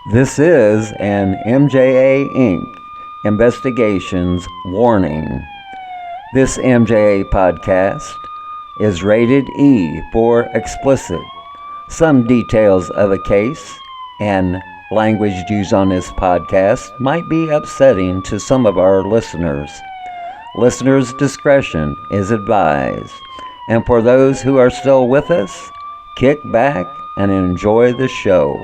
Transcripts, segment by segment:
This is an MJA Inc. Investigations warning. This MJA podcast is rated E for explicit. Some details of a case and language used on this podcast might be upsetting to some of our listeners. Listeners' discretion is advised. And for those who are still with us, kick back and enjoy the show.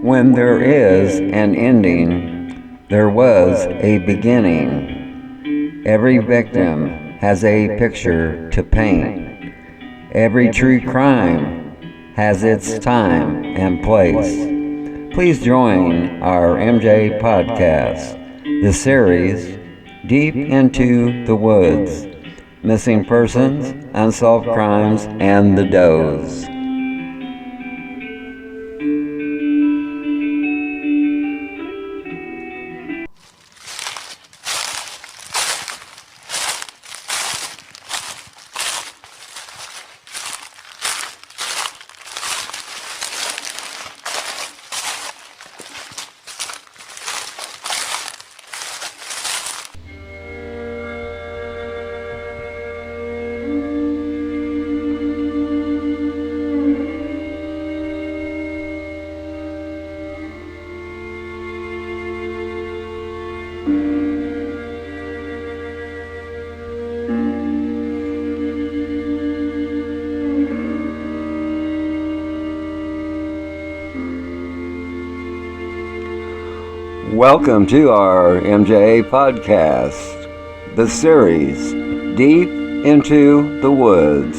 When there is an ending, there was a beginning. Every victim has a picture to paint. Every true crime has its time and place. Please join our MJ podcast, the series Deep into the Woods, Missing Persons, Unsolved Crimes, and the Does. Welcome to our MJA podcast, the series Deep into the Woods,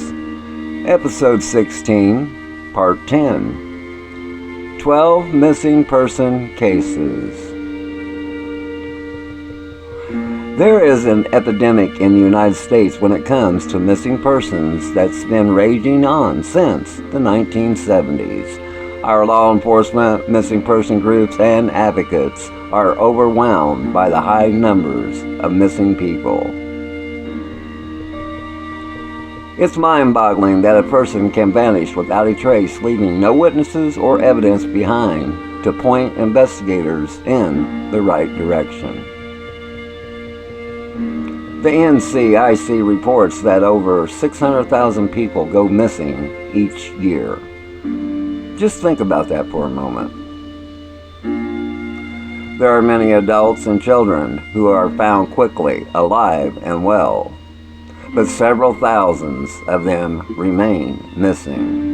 episode 16, part 10, 12 missing person cases. There is an epidemic in the United States when it comes to missing persons that's been raging on since the 1970s. Our law enforcement, missing person groups, and advocates are overwhelmed by the high numbers of missing people. It's mind-boggling that a person can vanish without a trace, leaving no witnesses or evidence behind to point investigators in the right direction. The NCIC reports that over 600,000 people go missing each year. Just think about that for a moment. There are many adults and children who are found quickly, alive and well, but several thousands of them remain missing.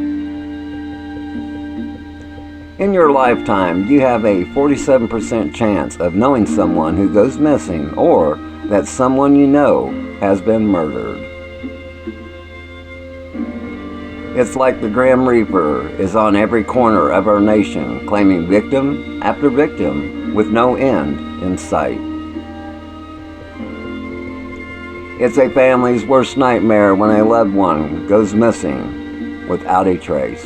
In your lifetime, you have a 47% chance of knowing someone who goes missing or that someone you know has been murdered. It's like the Grim Reaper is on every corner of our nation, claiming victim after victim with no end in sight. It's a family's worst nightmare when a loved one goes missing without a trace.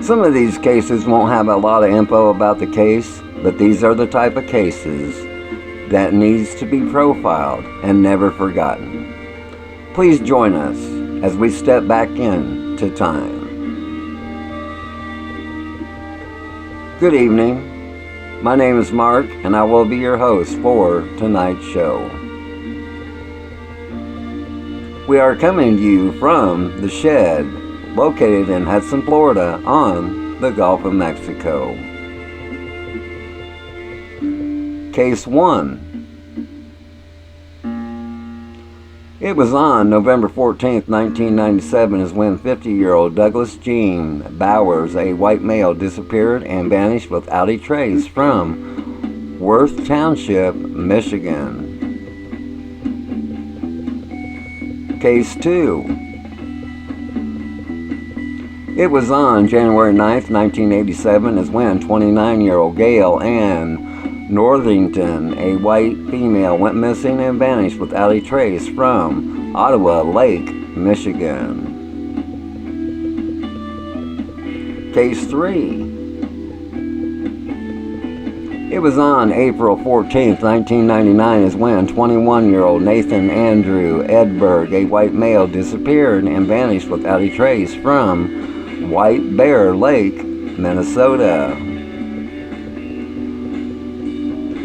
Some of these cases won't have a lot of info about the case, but these are the type of cases that needs to be profiled and never forgotten. Please join us as we step back into time. Good evening. My name is Mark, and I will be your host for tonight's show. We are coming to you from the Shed, located in Hudson, Florida, on the Gulf of Mexico. Case 1. It was on November 14th, 1997 is when 50-year-old Douglas Gene Bowers, a white male, disappeared and vanished without a trace from Worth Township, Michigan. Case 2. It was on January 9th, 1987 is when 29-year-old Gail Ann Northington, a white female, went missing and vanished without a trace from Ottawa Lake, Michigan. Case 3. It was on April 14th, 1999 is when 21-year-old Nathan Andrew Edberg, a white male, disappeared and vanished without a trace from White Bear Lake, Minnesota.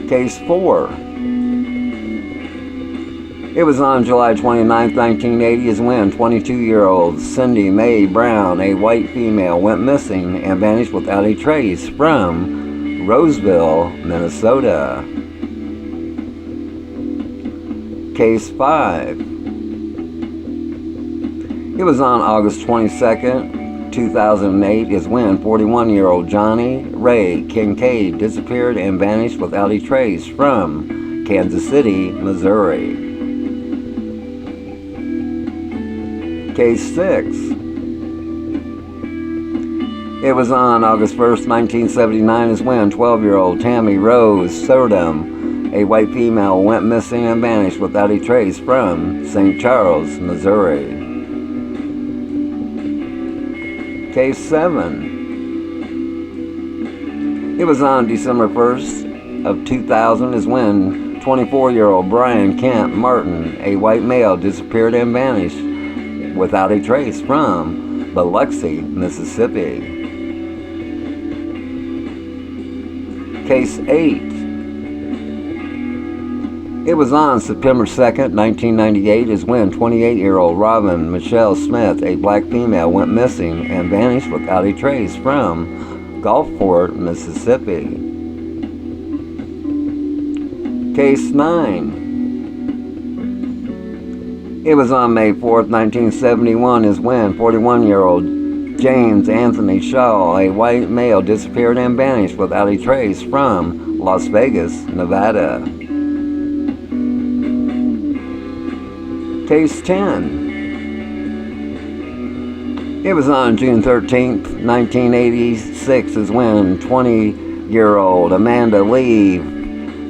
Case 4. It was on July 29, 1980 is when 22-year-old Cindy Mae Brown, a white female, went missing and vanished without a trace from Roseville, Minnesota. Case 5. It was on August 22nd, 2008 is when 41-year-old Johnny Ray Kincaid disappeared and vanished without a trace from Kansas City, Missouri. Case 6. It was on August 1st, 1979 is when 12-year-old Tammy Rose Sodom, a white female, went missing and vanished without a trace from St. Charles, Missouri. Case 7. It was on December 1st of 2000 is when 24-year-old Brian Kent Martin, a white male, disappeared and vanished without a trace from Biloxi, Mississippi. Case 8. It was on September 2nd, 1998 is when 28-year-old Robin Michelle Smith, a black female, went missing and vanished without a trace from Gulfport, Mississippi. Case 9. It was on May 4th, 1971 is when 41-year-old James Anthony Shaw, a white male, disappeared and vanished without a trace from Las Vegas, Nevada. Case 10. It was on June 13th, 1986 is when 20-year-old Amanda Lee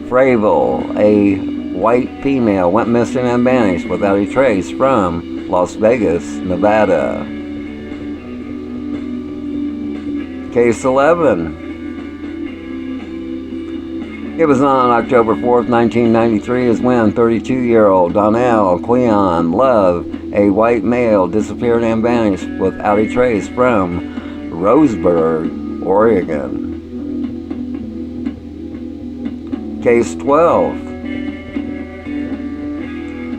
Fravel, a white female, went missing and vanished without a trace from Las Vegas, Nevada. Case 11. It was on October 4th, 1993 is when 32-year-old Donnell Cleon Love, a white male, disappeared and vanished without a trace from Roseburg, Oregon. Case 12.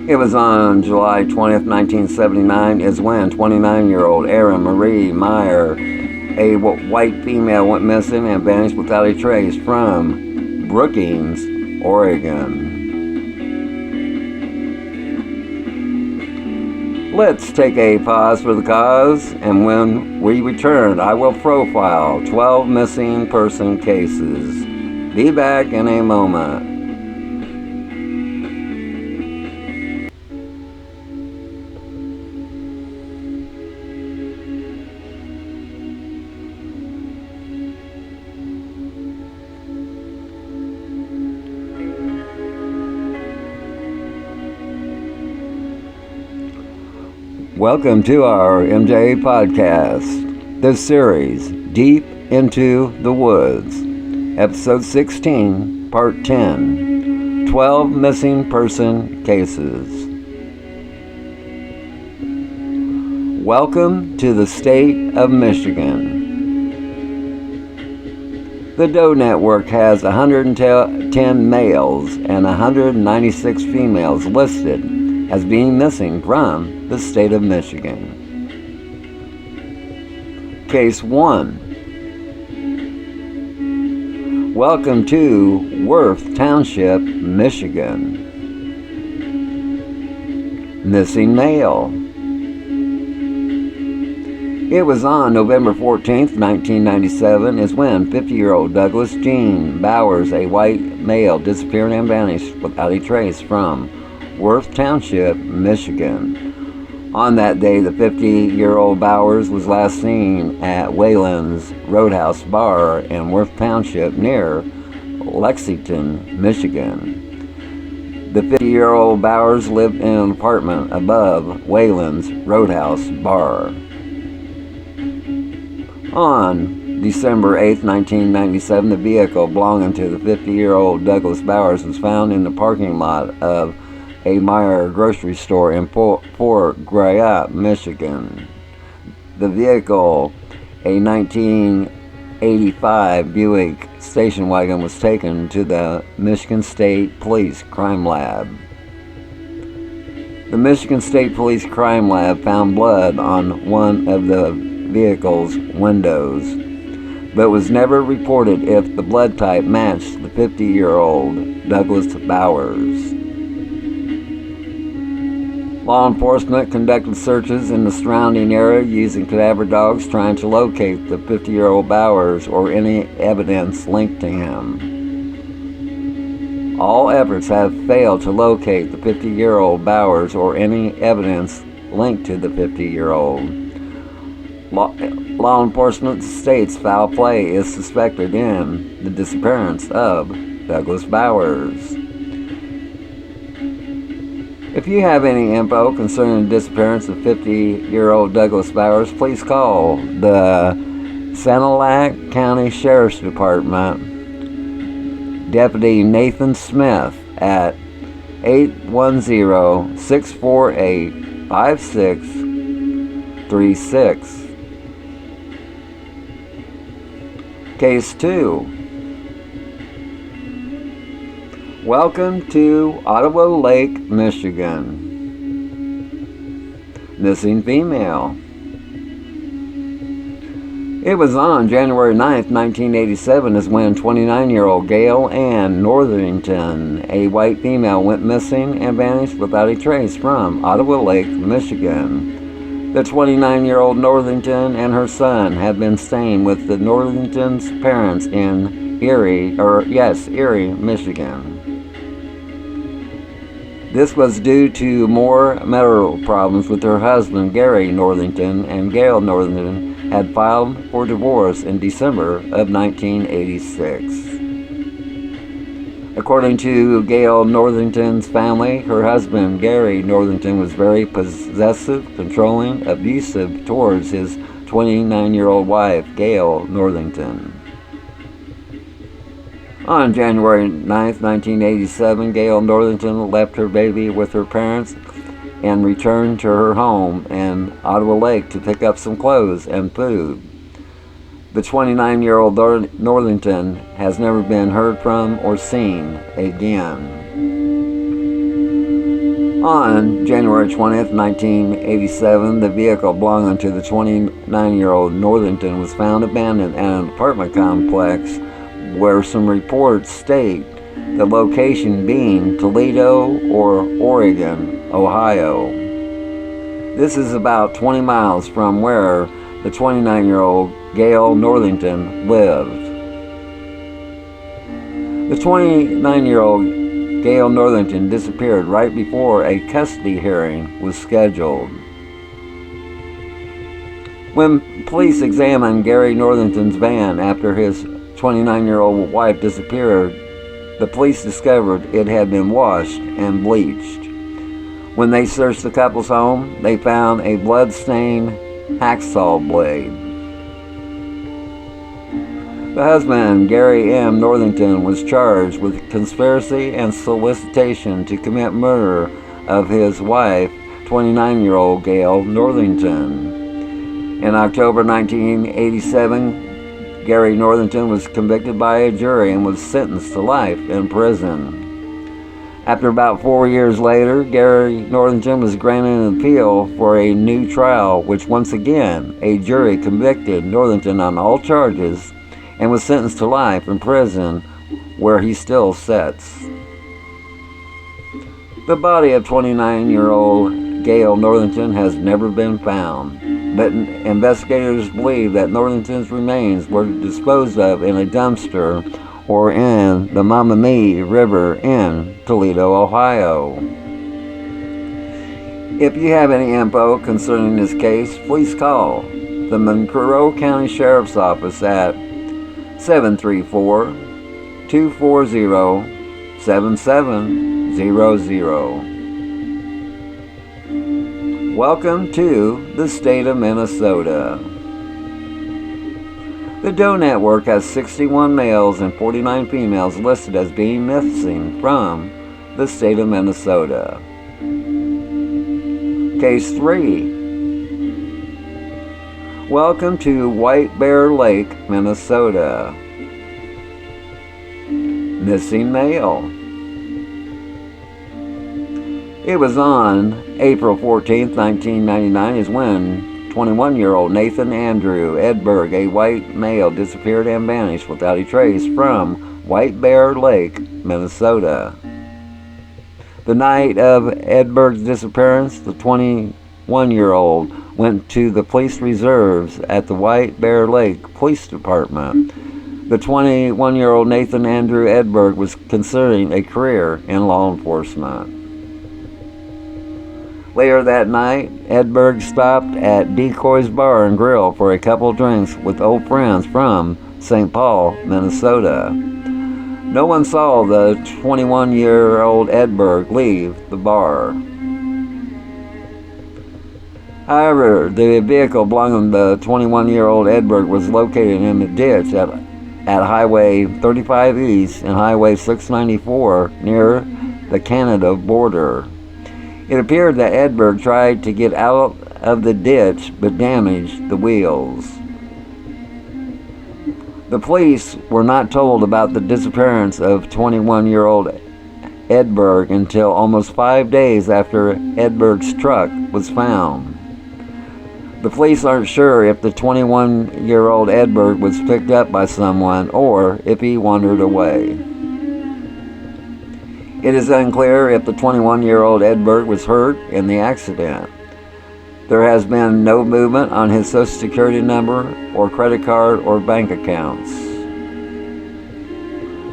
It was on July 20th, 1979 is when 29-year-old Erin Marie Meyer, a white female, went missing and vanished without a trace from Brookings, Oregon. Let's take a pause for the cause, and when we return, I will profile 12 missing person cases. Be back in a moment. Welcome to our MJA podcast. This series, Deep into the Woods, Episode 16, Part 10, 12 Missing Person Cases. Welcome to the state of Michigan. The DOE network has 110 males and 196 females listed as being missing from the state of Michigan. Case 1. Welcome to Worth Township, Michigan. Missing male. It was on November 14th, 1997 is when 50-year-old Douglas Gene Bowers, a white male, disappeared and vanished without a trace from Worth Township, Michigan. On that day, the 50-year-old Bowers was last seen at Wayland's Roadhouse Bar in Worth Township near Lexington, Michigan. The 50-year-old Bowers lived in an apartment above Wayland's Roadhouse Bar. On December 8, 1997, the vehicle belonging to the 50-year-old Douglas Bowers was found in the parking lot of a Meijer grocery store in Fort Grayot, Michigan. The vehicle, a 1985 Buick station wagon, was taken to the Michigan State Police Crime Lab. The Michigan State Police Crime Lab found blood on one of the vehicle's windows, but was never reported if the blood type matched the 50-year-old Douglas Bowers. Law enforcement conducted searches in the surrounding area using cadaver dogs trying to locate the 50-year-old Bowers or any evidence linked to him. All efforts have failed to locate the 50-year-old Bowers or any evidence linked to the 50-year-old. Law enforcement states foul play is suspected in the disappearance of Douglas Bowers. If you have any info concerning the disappearance of 50-year-old Douglas Bowers, please call the Sanilac County Sheriff's Department, Deputy Nathan Smith at 810-648-5636. Case 2. Welcome to Ottawa Lake, Michigan. Missing female. It was on January 9th, 1987 is when 29-year-old Gail Ann Northington, a white female, went missing and vanished without a trace from Ottawa Lake, Michigan. The 29-year-old Northington and her son have been staying with the Northington's parents in Erie, Michigan. This was due to more marital problems with her husband, Gary Northington, and Gail Northington had filed for divorce in December of 1986. According to Gail Northington's family, her husband, Gary Northington, was very possessive, controlling, abusive towards his 29-year-old wife, Gail Northington. On January 9th, 1987, Gail Northington left her baby with her parents and returned to her home in Ottawa Lake to pick up some clothes and food. The 29-year-old Northington has never been heard from or seen again. On January 20th, 1987, the vehicle belonging to the 29-year-old Northington was found abandoned at an apartment complex where some reports state the location being Toledo or Oregon, Ohio. This is about 20 miles from where the 29-year-old Gail Northington lived. The 29-year-old Gail Northington disappeared right before a custody hearing was scheduled. When police examined Gary Northington's van after his 29-year-old wife disappeared, the police discovered it had been washed and bleached. When they searched the couple's home, they found a blood-stained hacksaw blade. The husband, Gary M. Northington, was charged with conspiracy and solicitation to commit murder of his wife, 29-year-old Gail Northington. In October 1987, Gary Northington was convicted by a jury and was sentenced to life in prison. After about 4 years later, Gary Northington was granted an appeal for a new trial, which once again a jury convicted Northington on all charges and was sentenced to life in prison, where he still sits. The body of 29-year-old Gail Northington has never been found, but investigators believe that Northington's remains were disposed of in a dumpster or in the Maumee River in Toledo, Ohio. If you have any info concerning this case, please call the Monroe County Sheriff's Office at 734-240-7700. Welcome to the state of Minnesota. The Doe Network has 61 males and 49 females listed as being missing from the state of Minnesota. Case 3. Welcome to White Bear Lake, Minnesota. Missing male. It was on April 14, 1999 is when 21-year-old Nathan Andrew Edberg, a white male, disappeared and vanished without a trace from White Bear Lake, Minnesota. The night of Edberg's disappearance, the 21-year-old went to the police reserves at the White Bear Lake Police Department. The 21-year-old Nathan Andrew Edberg was considering a career in law enforcement. Later that night, Edberg stopped at Decoy's Bar and Grill for a couple of drinks with old friends from St. Paul, Minnesota. No one saw the 21-year-old Edberg leave the bar. However, the vehicle belonging to the 21-year-old Edberg was located in a ditch at Highway 35 East and Highway 694 near the Canada border. It appeared that Edberg tried to get out of the ditch but damaged the wheels. The police were not told about the disappearance of 21-year-old Edberg until almost 5 days after Edberg's truck was found. The police aren't sure if the 21-year-old Edberg was picked up by someone or if he wandered away. It is unclear if the 21-year-old Edberg was hurt in the accident. There has been no movement on his Social Security number or credit card or bank accounts.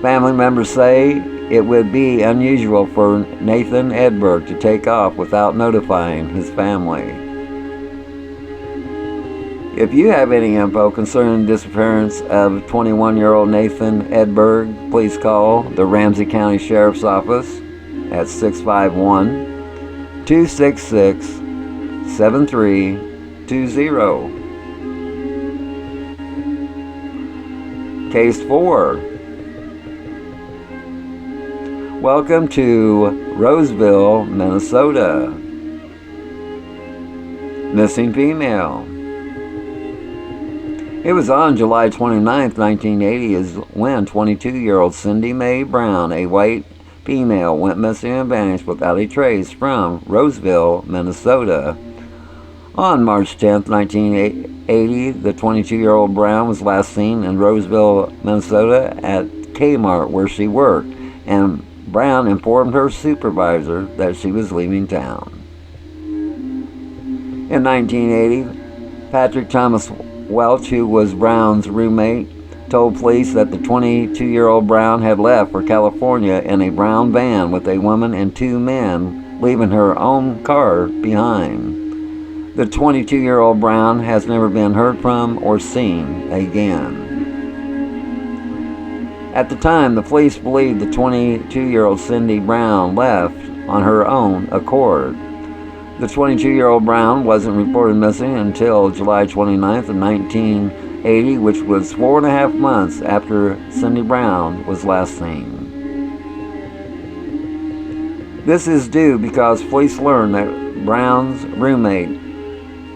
Family members say it would be unusual for Nathan Edberg to take off without notifying his family. If you have any info concerning the disappearance of 21-year-old Nathan Edberg, please call the Ramsey County Sheriff's Office at 651-266-7320. Case 4. Welcome to Roseville, Minnesota. Missing female. It was on July 29, 1980, is when 22-year-old Cindy Mae Brown, a white female, went missing and vanished without a trace from Roseville, Minnesota. On March 10, 1980, the 22-year-old Brown was last seen in Roseville, Minnesota at Kmart where she worked, and Brown informed her supervisor that she was leaving town. In 1980, Patrick Thomas Welch, who was Brown's roommate, told police that the 22-year-old Brown had left for California in a brown van with a woman and two men, leaving her own car behind. The 22-year-old Brown has never been heard from or seen again. At the time, the police believed the 22-year-old Cindy Brown left on her own accord. The 22-year-old Brown wasn't reported missing until July 29th of 1980, which was 4.5 months after Cindy Brown was last seen. This is due because police learned that Brown's roommate,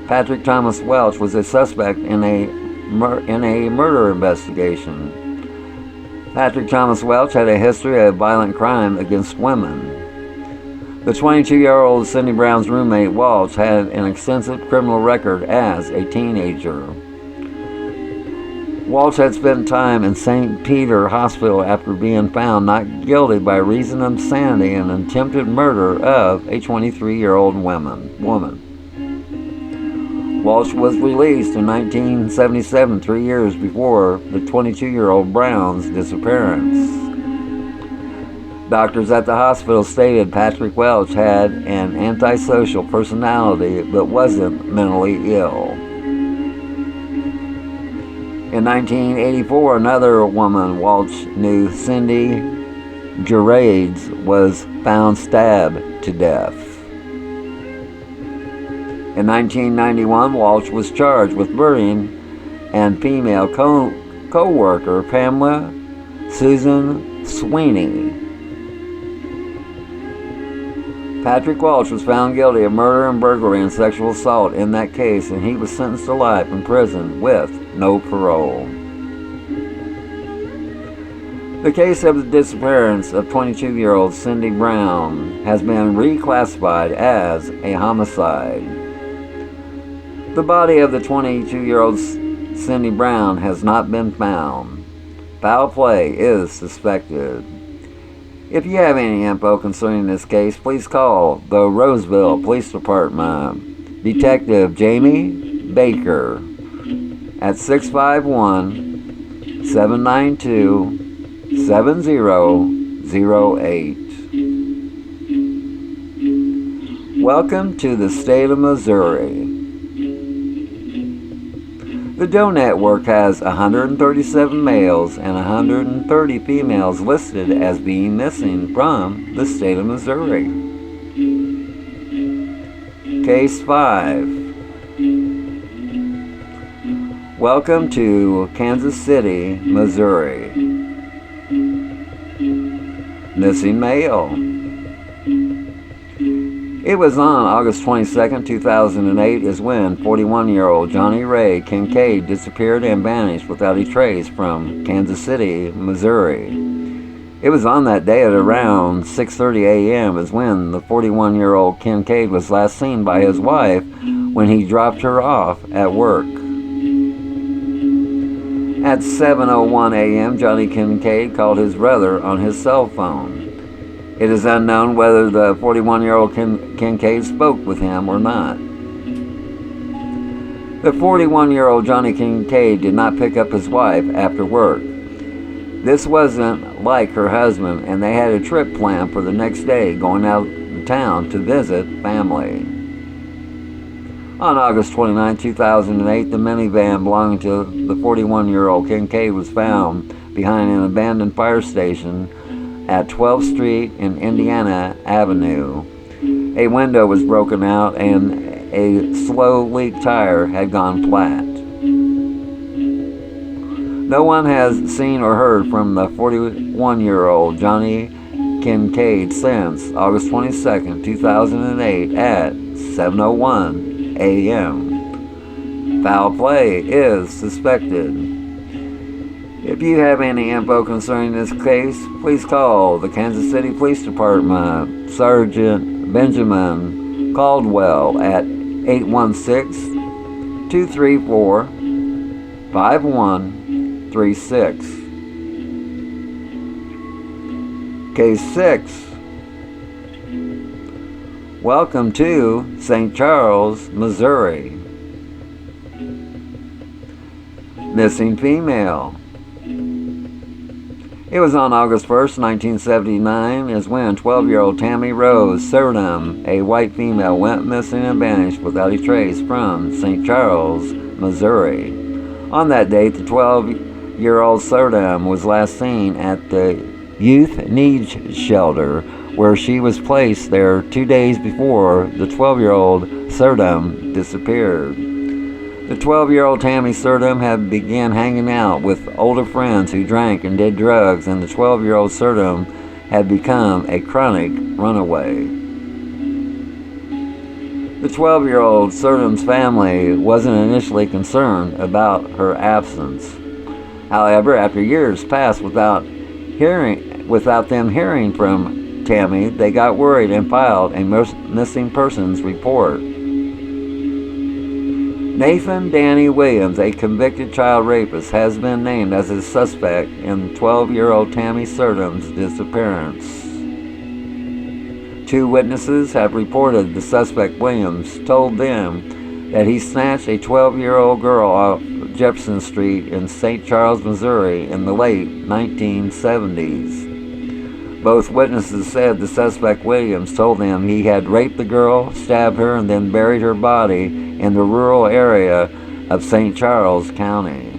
Patrick Thomas Welch, was a suspect in a murder investigation. Patrick Thomas Welch had a history of violent crime against women. The 22-year-old Cindy Brown's roommate, Welch, had an extensive criminal record as a teenager. Welch had spent time in St. Peter Hospital after being found not guilty by reason of insanity and attempted murder of a 23-year-old woman. Welch was released in 1977, 3 years before the 22-year-old Brown's disappearance. Doctors at the hospital stated Patrick Welch had an antisocial personality but wasn't mentally ill. In 1984, another woman Welch knew, Cindy Gerades, was found stabbed to death. In 1991, Welch was charged with murdering and female co-worker Pamela Susan Sweeney. Patrick Welch was found guilty of murder and burglary and sexual assault in that case, and he was sentenced to life in prison with no parole. The case of the disappearance of 22-year-old Cindy Brown has been reclassified as a homicide. The body of the 22-year-old Cindy Brown has not been found. Foul play is suspected. If you have any info concerning this case, please call the Roseville Police Department, Detective Jamie Baker, at 651-792-7008. Welcome to the state of Missouri. The DOE network has 137 males and 130 females listed as being missing from the state of Missouri. Case 5. Welcome to Kansas City, Missouri. Missing male. It was on August 22, 2008 is when 41-year-old Johnny Ray Kincaid disappeared and vanished without a trace from Kansas City, Missouri. It was on that day at around 6:30 a.m. is when the 41-year-old Kincaid was last seen by his wife when he dropped her off at work. At 7:01 a.m., Johnny Kincaid called his brother on his cell phone. It is unknown whether the 41-year-old Kincaid spoke with him or not. The 41-year-old Johnny Kincaid did not pick up his wife after work. This wasn't like her husband, and they had a trip planned for the next day, going out of town to visit family. On August 29, 2008, the minivan belonging to the 41-year-old Kincaid was found behind an abandoned fire station at 12th Street and Indiana Avenue. A window was broken out and a slow leak tire had gone flat. No one has seen or heard from the 41-year-old Johnny Kincaid since August 22, 2008 at 7:01 a.m. Foul play is suspected. If you have any info concerning this case, please call the Kansas City Police Department, Sergeant Benjamin Caldwell at 816-234-5136. Case 6. Welcome to St. Charles, Missouri. Missing female. It was on August 1st, 1979, is when 12-year-old Tammy Rose Surdam, a white female, went missing and vanished without a trace from St. Charles, Missouri. On that date, the 12-year-old Surdam was last seen at the Youth Needs Shelter, where she was placed there 2 days before the 12-year-old Surdam disappeared. The 12-year-old Tammy Surdam had began hanging out with older friends who drank and did drugs, and the 12-year-old Surdam had become a chronic runaway. The 12-year-old Surdam's family wasn't initially concerned about her absence. However, after years passed without them hearing from Tammy, they got worried and filed a missing persons report. Nathan Danny Williams, a convicted child rapist, has been named as a suspect in 12-year-old Tammy Surdam's disappearance. 2 witnesses have reported the suspect Williams told them that he snatched a 12-year-old girl off Jefferson Street in St. Charles, Missouri in the late 1970s. Both witnesses said the suspect Williams told them he had raped the girl, stabbed her, and then buried her body in the rural area of St. Charles County.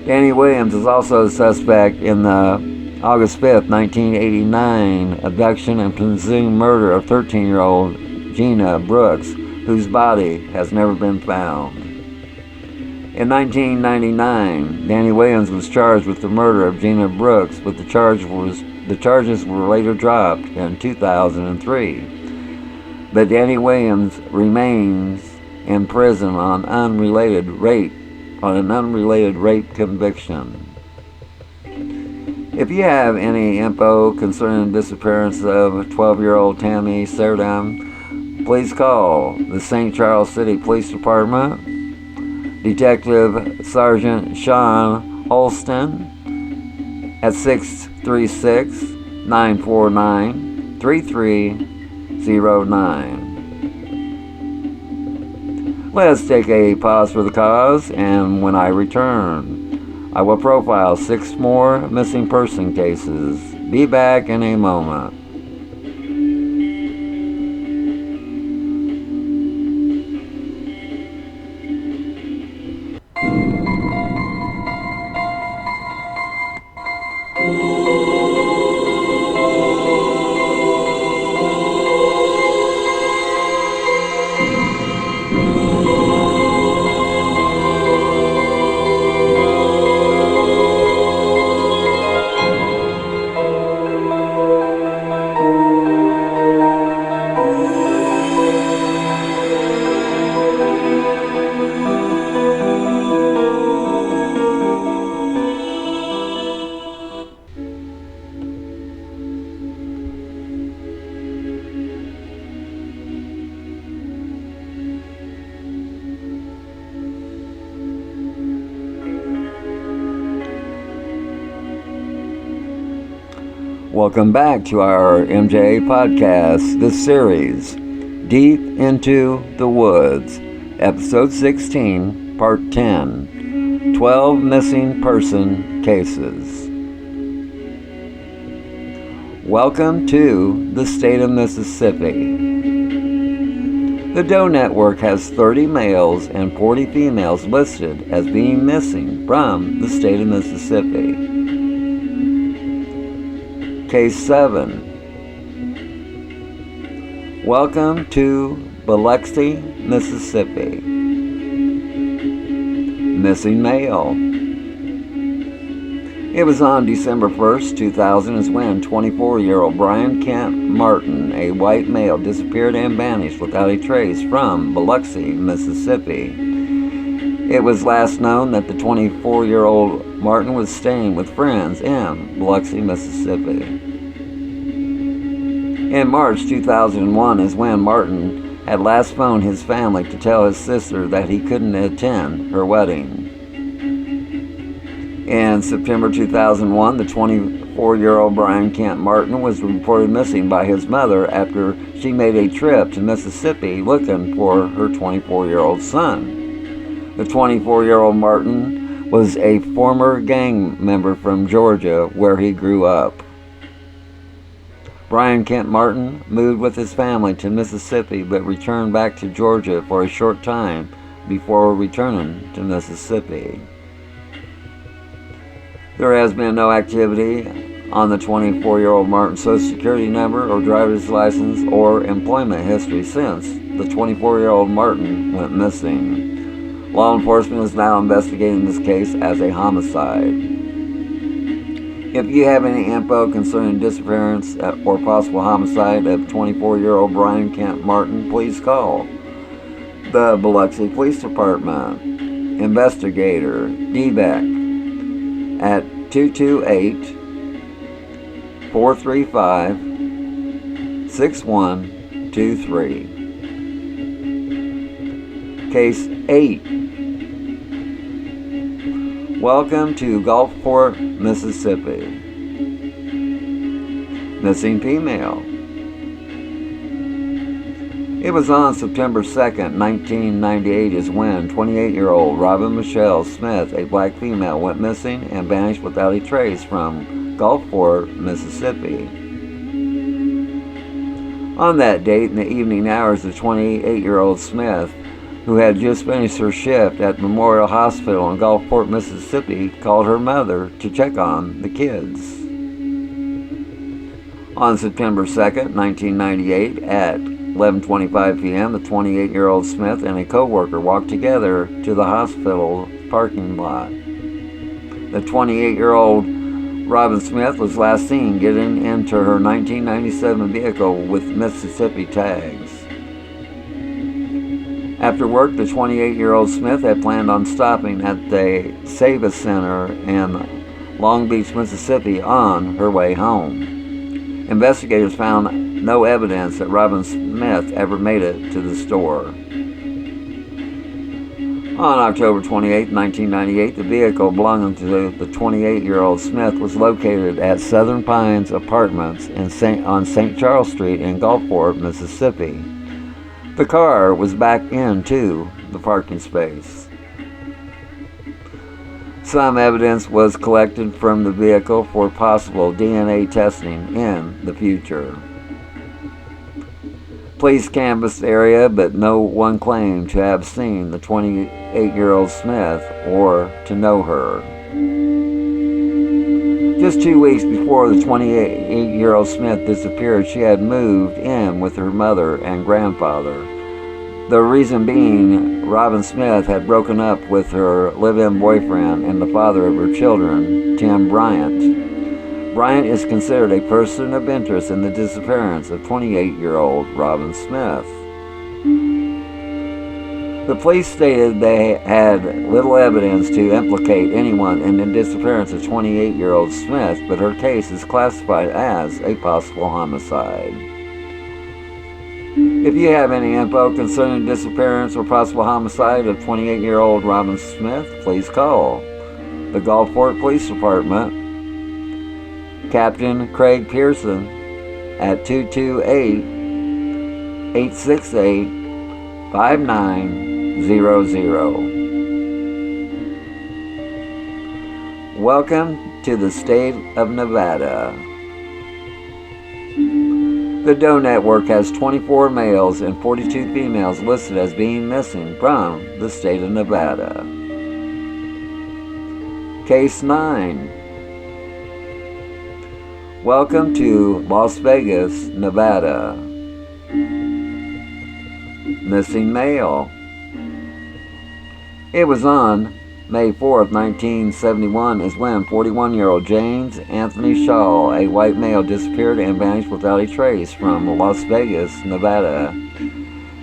Danny Williams is also a suspect in the August 5, 1989 abduction and presumed murder of 13-year-old Gina Brooks, whose body has never been found. In 1999, Danny Williams was charged with the murder of Gina Brooks, but the charges were later dropped in 2003. But Danny Williams remains in prison on an unrelated rape conviction. If you have any info concerning the disappearance of 12-year-old Tammy Surdam, please call the St. Charles City Police Department, Detective Sergeant Sean Holston at 636-949-3309. Let's take a pause for the cause, and when I return, I will profile 6 more missing person cases. Be back in a moment. Welcome back to our MJA podcast, this series, Deep Into the Woods, Episode 16, Part 10, 12 Missing Person Cases. Welcome to the state of Mississippi. The Doe Network has 30 males and 40 females listed as being missing from the state of Mississippi. Case 7. Welcome to Biloxi, Mississippi. Missing male. It was on December 1st, 2000 is when 24-year-old Brian Kent Martin, a white male, disappeared and vanished without a trace from Biloxi, Mississippi. It was last known that the 24-year-old Martin was staying with friends in Biloxi, Mississippi. In March 2001 is when Martin had last phoned his family to tell his sister that he couldn't attend her wedding. In September 2001, the 24-year-old Brian Kent Martin was reported missing by his mother after she made a trip to Mississippi looking for her 24-year-old son. The 24-year-old Martin was a former gang member from Georgia, where he grew up. Brian Kent Martin moved with his family to Mississippi but returned back to Georgia for a short time before returning to Mississippi. There has been no activity on the 24-year-old Martin's Social Security number or driver's license or employment history since the 24-year-old Martin went missing. Law enforcement is now investigating this case as a homicide. If you have any info concerning disappearance or possible homicide of 24-year-old Brian Kent Martin, please call the Biloxi Police Department investigator, DBEC, at 228-435-6123. Case 8. Welcome to Gulfport, Mississippi. Missing female. It was on September 2nd, 1998 is when 28-year-old Robin Michelle Smith, a black female, went missing and vanished without a trace from Gulfport, Mississippi. On that date, in the evening hours, the 28-year-old Smith, who had just finished her shift at Memorial Hospital in Gulfport, Mississippi, called her mother to check on the kids. On September 2nd, 1998, at 11:25 p.m., the 28-year-old Smith and a co-worker walked together to the hospital parking lot. The 28-year-old Robin Smith was last seen getting into her 1997 vehicle with Mississippi tags. After work, the 28-year-old Smith had planned on stopping at the Savas Center in Long Beach, Mississippi on her way home. Investigators found no evidence that Robin Smith ever made it to the store. On October 28, 1998, the vehicle belonging to the 28-year-old Smith was located at Southern Pines Apartments on St. Charles Street in Gulfport, Mississippi. The car was backed into the parking space. Some evidence was collected from the vehicle for possible DNA testing in the future. Police canvassed the area, but no one claimed to have seen the 28-year-old Smith or to know her. Just 2 weeks before the 28-year-old Smith disappeared, she had moved in with her mother and grandfather. The reason being, Robin Smith had broken up with her live-in boyfriend and the father of her children, Tim Bryant. Bryant is considered a person of interest in the disappearance of 28-year-old Robin Smith. The police stated they had little evidence to implicate anyone in the disappearance of 28-year-old Smith, but her case is classified as a possible homicide. If you have any info concerning the disappearance or possible homicide of 28-year-old Robin Smith, please call the Gulfport Police Department, Captain Craig Pearson, at 228-868-5900. Welcome to the state of Nevada. The Doe Network has 24 males and 42 females listed as being missing from the state of Nevada. Case 9. Welcome to Las Vegas, Nevada. Missing male. It was on May 4th, 1971 is when 41-year-old James Anthony Shaw, a white male, disappeared and vanished without a trace from Las Vegas, Nevada.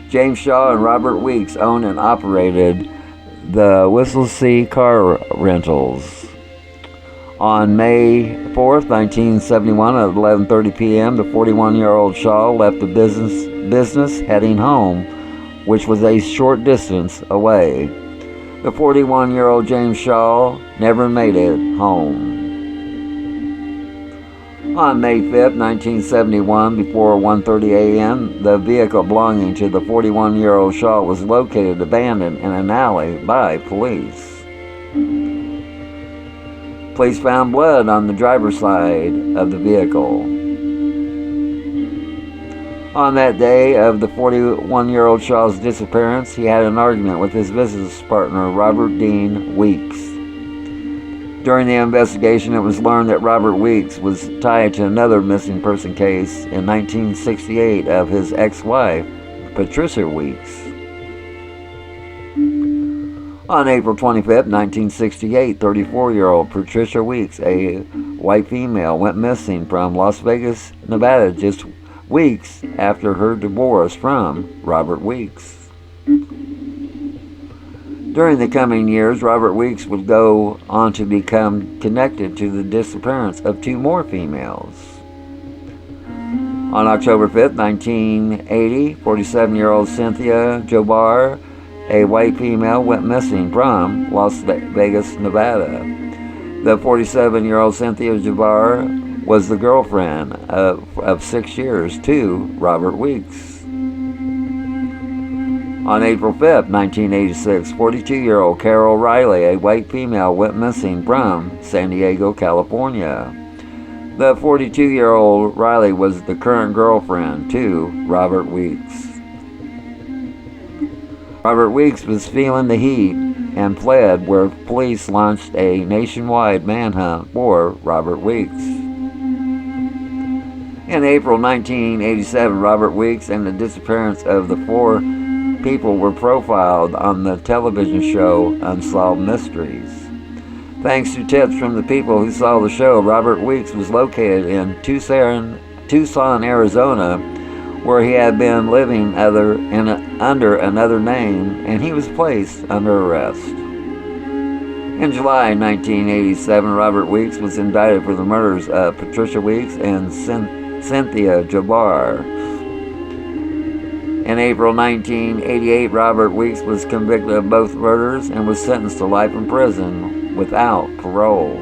James Shaw and Robert Weeks owned and operated the Whistler Car Rentals. On May 4th, 1971 at 11:30 p.m., the 41-year-old Shaw left the business heading home, which was a short distance away. The 41-year-old James Shaw never made it home. On May 5th, 1971, before 1:30 a.m., the vehicle belonging to the 41-year-old Shaw was located abandoned in an alley by police. Police found blood on the driver's side of the vehicle. On that day of the 41-year-old Shaw's disappearance, he had an argument with his business partner, Robert Dean Weeks. During the investigation, it was learned that Robert Weeks was tied to another missing person case in 1968 of his ex-wife, Patricia Weeks. On April 25, 1968, 34-year-old Patricia Weeks, a white female, went missing from Las Vegas, Nevada, just weeks after her divorce from Robert Weeks. During the coming years, Robert Weeks would go on to become connected to the disappearance of two more females. On October 5, 1980, 47-year-old Cynthia Jobar, a white female, went missing from Las Vegas, Nevada. The 47-year-old Cynthia Jobar was the girlfriend of 6 years to Robert Weeks. On April 5, 1986, 42-year-old Carol Riley, a white female, went missing from San Diego, California. The 42-year-old Riley was the current girlfriend to Robert Weeks. Robert Weeks was feeling the heat and fled, where police launched a nationwide manhunt for Robert Weeks. In April 1987, Robert Weeks and the disappearance of the 4 people were profiled on the television show Unsolved Mysteries. Thanks to tips from the people who saw the show, Robert Weeks was located in Tucson, Arizona, where he had been living under another name, and he was placed under arrest. In July 1987, Robert Weeks was indicted for the murders of Patricia Weeks and Cynthia Jobar. In April 1988, Robert Weeks was convicted of both murders and was sentenced to life in prison without parole.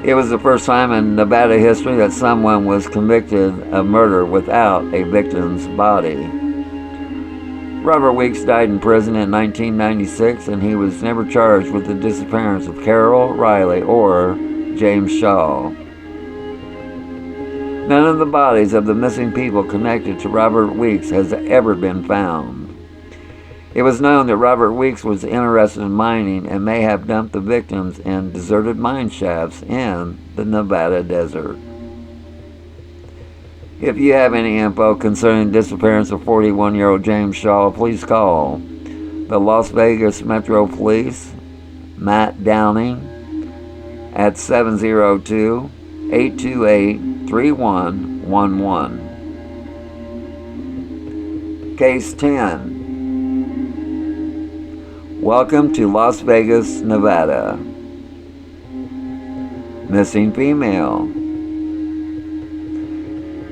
It was the first time in Nevada history that someone was convicted of murder without a victim's body. Robert Weeks died in prison in 1996, and he was never charged with the disappearance of Carol Riley or James Shaw. None of the bodies of the missing people connected to Robert Weeks has ever been found. It was known that Robert Weeks was interested in mining and may have dumped the victims in deserted mine shafts in the Nevada desert. If you have any info concerning the disappearance of 41-year-old James Shaw, please call the Las Vegas Metro Police, Matt Downing, at 702-828-3111. Case 10. Welcome to Las Vegas, Nevada. Missing female.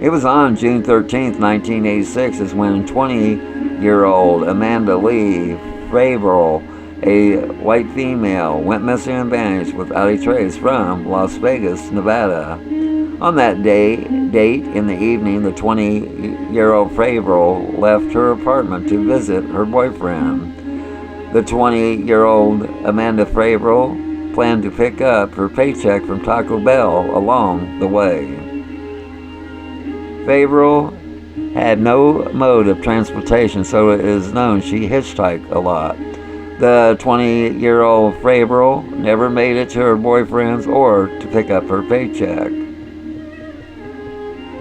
It was on June 13, 1986, is when 20-year-old Amanda Lee Favreau, a white female, went missing and vanished without a trace from Las Vegas, Nevada. On that date in the evening, the 20-year-old Favreau left her apartment to visit her boyfriend. The 20-year-old Amanda Favreau planned to pick up her paycheck from Taco Bell along the way. Favreau had no mode of transportation, so it is known she hitchhiked a lot. The 20-year-old Favreau never made it to her boyfriend's or to pick up her paycheck.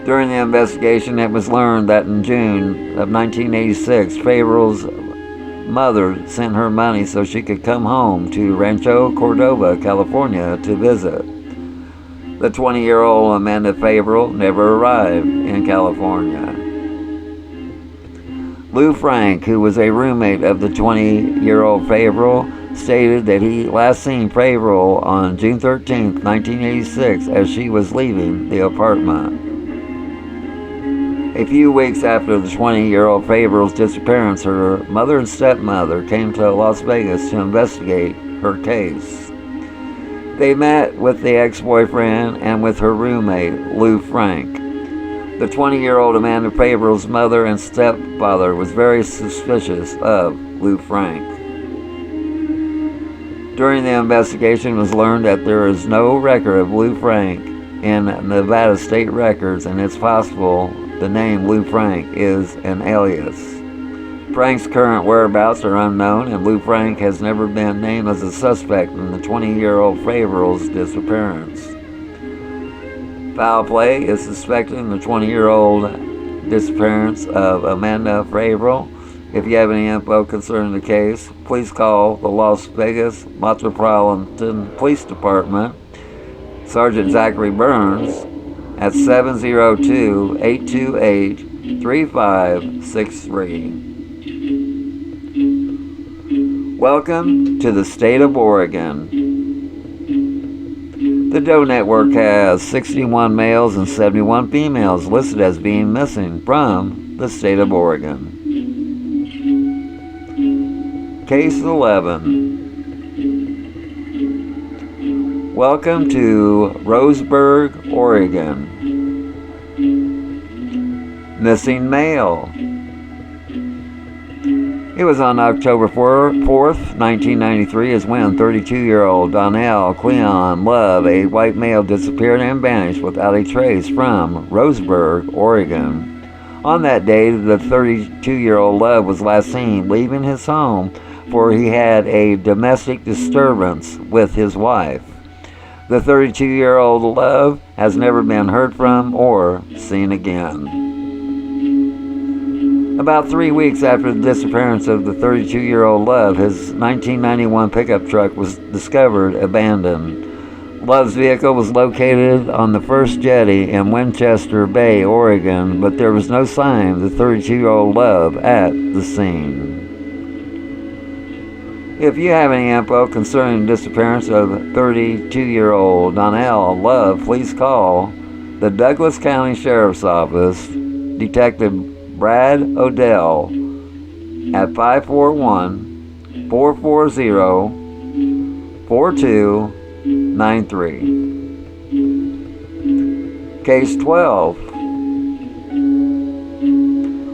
During the investigation, it was learned that in June of 1986, Favreau's mother sent her money so she could come home to Rancho Cordova, California to visit. The 20-year-old Amanda Favrell never arrived in California. Lou Frank, who was a roommate of the 20-year-old Favrell, stated that he last seen Favrell on June 13, 1986, as she was leaving the apartment. A few weeks after the 20-year-old Favrell's disappearance, her mother and stepmother came to Las Vegas to investigate her case. They met with the ex-boyfriend and with her roommate, Lou Frank. The 20-year-old Amanda Favrell's mother and stepfather was very suspicious of Lou Frank. During the investigation, it was learned that there is no record of Lou Frank in Nevada state records, and it's possible the name Lou Frank is an alias. Frank's current whereabouts are unknown, and Lou Frank has never been named as a suspect in the 20-year-old Favrell's disappearance. Foul play is suspected in the 20-year-old disappearance of Amanda Favrell. If you have any info concerning the case, please call the Las Vegas Metropolitan Police Department, Sergeant Zachary Burns, at 702-828-3563. Welcome to the state of Oregon. The Doe Network has 61 males and 71 females listed as being missing from the state of Oregon. Case 11. Welcome to Roseburg, Oregon. Missing male. It was on October 4th, 1993, is when 32-year-old Donnell Cleon Love, a white male, disappeared and vanished without a trace from Roseburg, Oregon. On that day, the 32-year-old Love was last seen leaving his home, for he had a domestic disturbance with his wife. The 32-year-old Love has never been heard from or seen again. About 3 weeks after the disappearance of the 32-year-old Love, his 1991 pickup truck was discovered abandoned. Love's vehicle was located on the first jetty in Winchester Bay, Oregon, but there was no sign of the 32-year-old Love at the scene. If you have any info concerning the disappearance of 32-year-old Donnell Love, please call the Douglas County Sheriff's Office, Detective Brad Odell, at 541-440-4293. Case 12.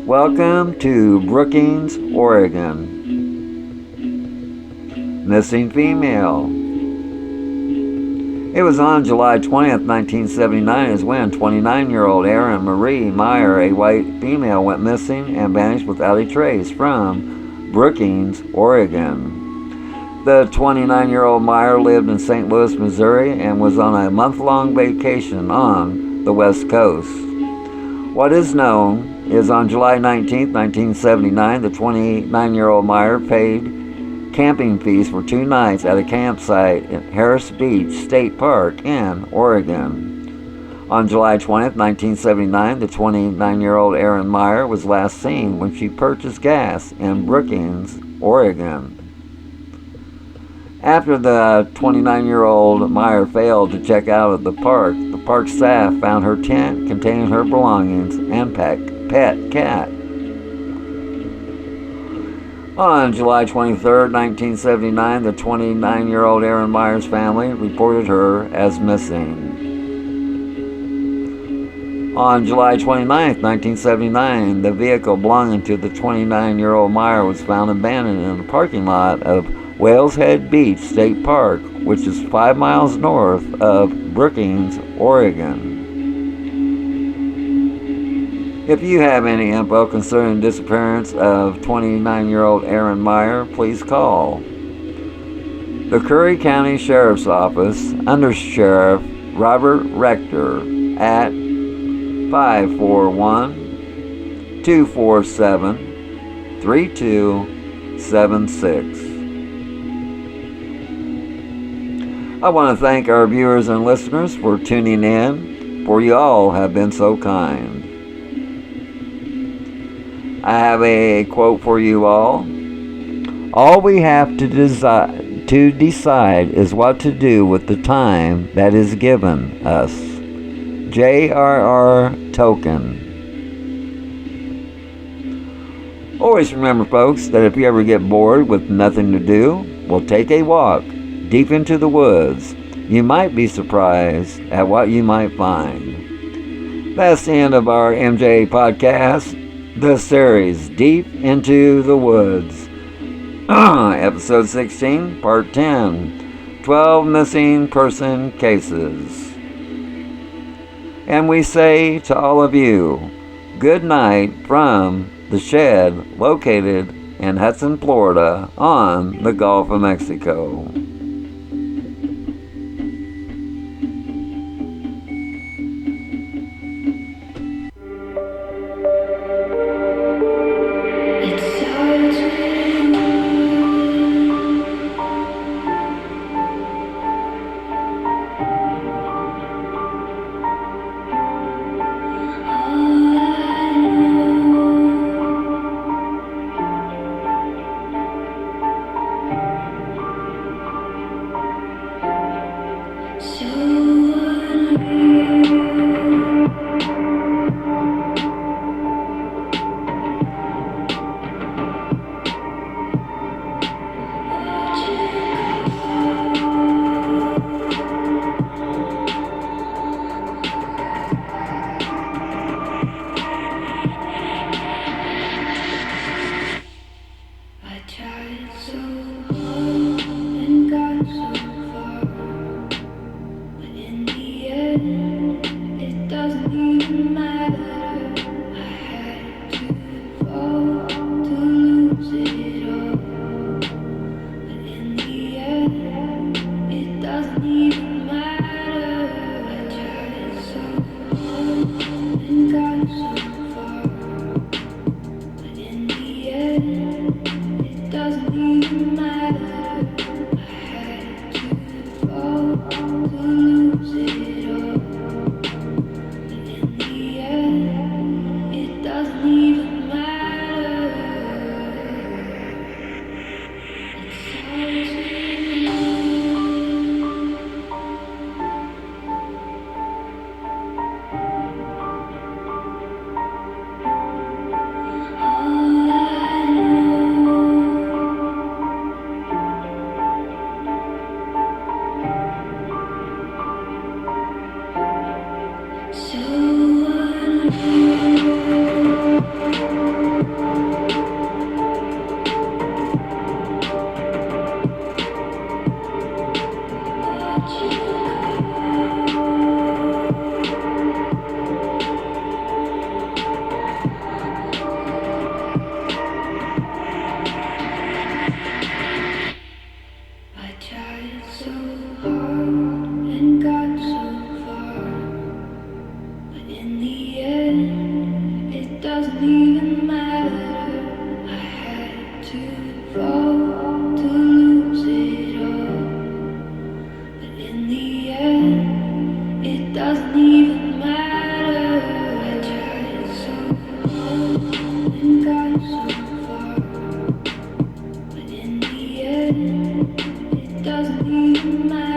Welcome to Brookings, Oregon. Missing female. It was on July 20th, 1979, is when 29-year-old Erin Marie Meyer, a white female, went missing and vanished without a trace from Brookings, Oregon. The 29-year-old Meyer lived in St. Louis, Missouri, and was on a month-long vacation on the West Coast. What is known is on July 19th, 1979, the 29-year-old Meyer paid camping fees for 2 nights at a campsite at Harris Beach State Park in Oregon. On July 20th, 1979, the 29-year-old Erin Meyer was last seen when she purchased gas in Brookings, Oregon. After the 29-year-old Meyer failed to check out of the park staff found her tent containing her belongings and pet cat. On July 23, 1979, the 29-year-old Erin Meyer's family reported her as missing. On July 29, 1979, the vehicle belonging to the 29-year-old Meyer was found abandoned in the parking lot of Whales Head Beach State Park, which is 5 miles north of Brookings, Oregon. If you have any info concerning the disappearance of 29-year-old Erin Meyer, please call the Curry County Sheriff's Office, Undersheriff Robert Rector, at 541-247-3266. 876. I want to thank our viewers and listeners for tuning in, for you all have been so kind. I have a quote for you all. All we have to decide is what to do with the time that is given us. J.R.R. Tolkien. Always remember, folks, that if you ever get bored with nothing to do, well, take a walk deep into the woods. You might be surprised at what you might find. That's the end of our MJA podcast, the series Deep into the Woods. Episode 16, Part 10, 12 Missing Person Cases. And we say to all of you, good night from the shed located in Hudson, Florida on the Gulf of Mexico. Doesn't even matter.